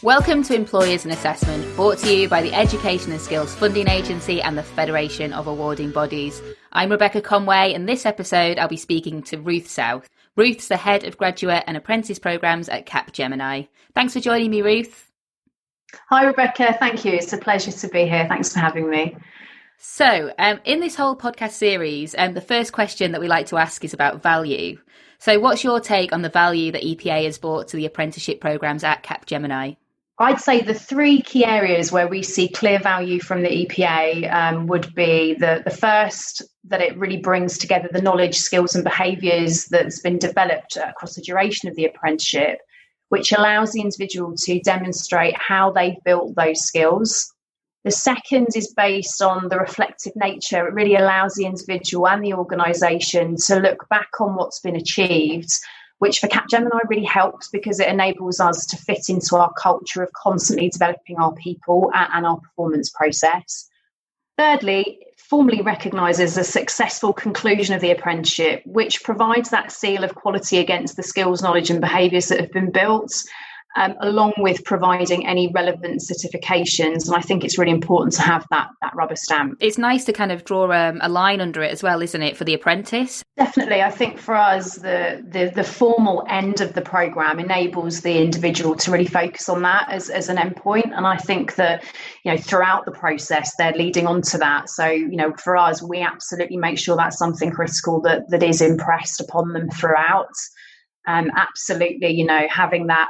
Welcome to Employers and Assessment, brought to you by the Education and Skills Funding Agency and the Federation of Awarding Bodies. I'm Rebecca Conway, and this episode I'll be speaking to Ruth South. Ruth's the Head of Graduate and Apprentice Programmes at Capgemini. Thanks for joining me, Ruth. Hi, Rebecca. Thank you. It's a pleasure to be here. Thanks for having me. So, in this whole podcast series, the first question that we like to ask is about value. So what's your take on the value that EPA has brought to the apprenticeship programmes at Capgemini? I'd say the three key areas where we see clear value from the EPA would be the first, that it really brings together the knowledge, skills and behaviours that's been developed across the duration of the apprenticeship, which allows the individual to demonstrate how they've built those skills. The second is based on the reflective nature. It really allows the individual and the organisation to look back on what's been achieved, which for Capgemini really helps because it enables us to fit into our culture of constantly developing our people and our performance process. Thirdly, it formally recognises a successful conclusion of the apprenticeship, which provides that seal of quality against the skills, knowledge and behaviours that have been built, along with providing any relevant certifications. And I think it's really important to have that rubber stamp. It's nice to kind of draw a line under it as well, isn't it, for the apprentice? Definitely. I think for us, the formal end of the programme enables the individual to really focus on that as an endpoint. And I think that, throughout the process, they're leading on to that. So, for us, we absolutely make sure that's something critical that is impressed upon them throughout. Absolutely, having that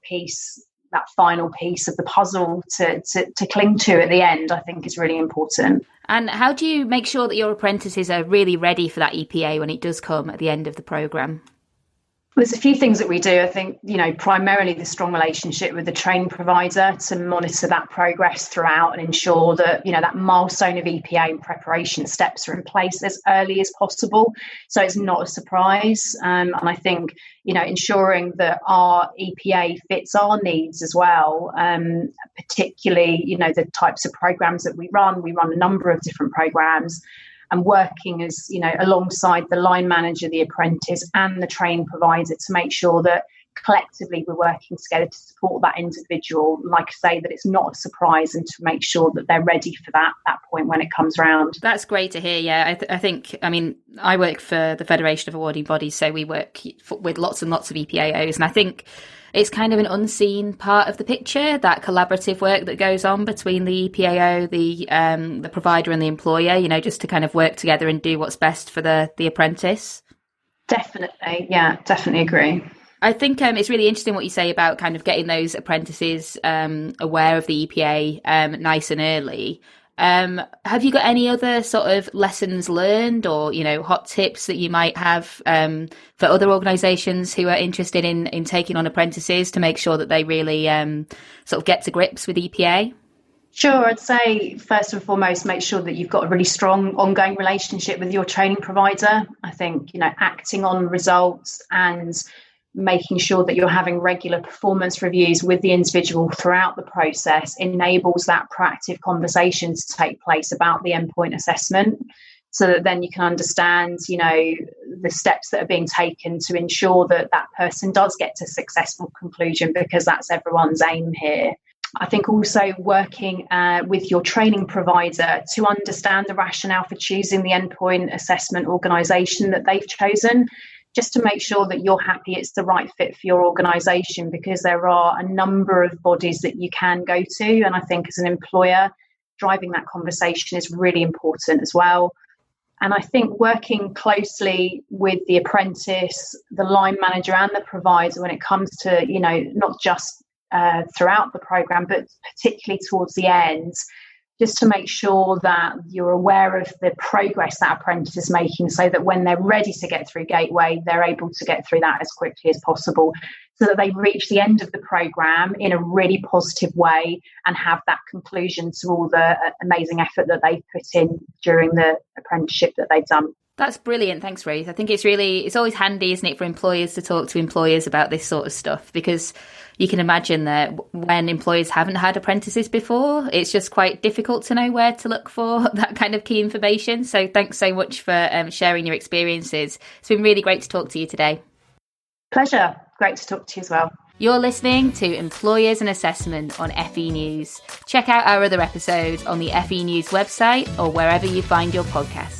piece, that final piece of the puzzle to cling to at the end, I think is really important. And how do you make sure that your apprentices are really ready for that EPA when it does come at the end of the programme? There's a few things that we do. I think, primarily the strong relationship with the training provider to monitor that progress throughout and ensure that, that milestone of EPA and preparation steps are in place as early as possible. So it's not a surprise. And I think, ensuring that our EPA fits our needs as well, particularly, the types of programs that we run a number of different programs. And working as, alongside the line manager, the apprentice and the training provider to make sure that collectively we're working together to support that individual. Like I say, that it's not a surprise and to make sure that they're ready for that point when it comes around. That's great to hear. Yeah, I think, I work for the Federation of Awarding Bodies, so we work with lots and lots of EPAOs. And I think it's kind of an unseen part of the picture, that collaborative work that goes on between the EPAO, the provider and the employer, just to kind of work together and do what's best for the apprentice. Definitely. Yeah, definitely agree. I think it's really interesting what you say about kind of getting those apprentices aware of the EPA nice and early. Have you got any other sort of lessons learned or, hot tips that you might have for other organisations who are interested in taking on apprentices to make sure that they really sort of get to grips with EPA? Sure. I'd say first and foremost, make sure that you've got a really strong ongoing relationship with your training provider. I think, acting on results and making sure that you're having regular performance reviews with the individual throughout the process enables that proactive conversation to take place about the endpoint assessment, so that then you can understand, the steps that are being taken to ensure that that person does get to successful conclusion, because that's everyone's aim here. I think also working with your training provider to understand the rationale for choosing the endpoint assessment organisation that they've chosen, just to make sure that you're happy it's the right fit for your organisation, because there are a number of bodies that you can go to. And I think as an employer, driving that conversation is really important as well. And I think working closely with the apprentice, the line manager and the provider when it comes to, not just throughout the programme, but particularly towards the end, just to make sure that you're aware of the progress that apprentice is making, so that when they're ready to get through Gateway, they're able to get through that as quickly as possible, so that they reach the end of the programme in a really positive way and have that conclusion to all the amazing effort that they've put in during the apprenticeship that they've done. That's brilliant. Thanks, Ruth. I think it's always handy, isn't it, for employers to talk to employers about this sort of stuff, because you can imagine that when employers haven't had apprentices before, it's just quite difficult to know where to look for that kind of key information. So thanks so much for sharing your experiences. It's been really great to talk to you today. Pleasure. Great to talk to you as well. You're listening to Employers and Assessment on FE News. Check out our other episodes on the FE News website or wherever you find your podcasts.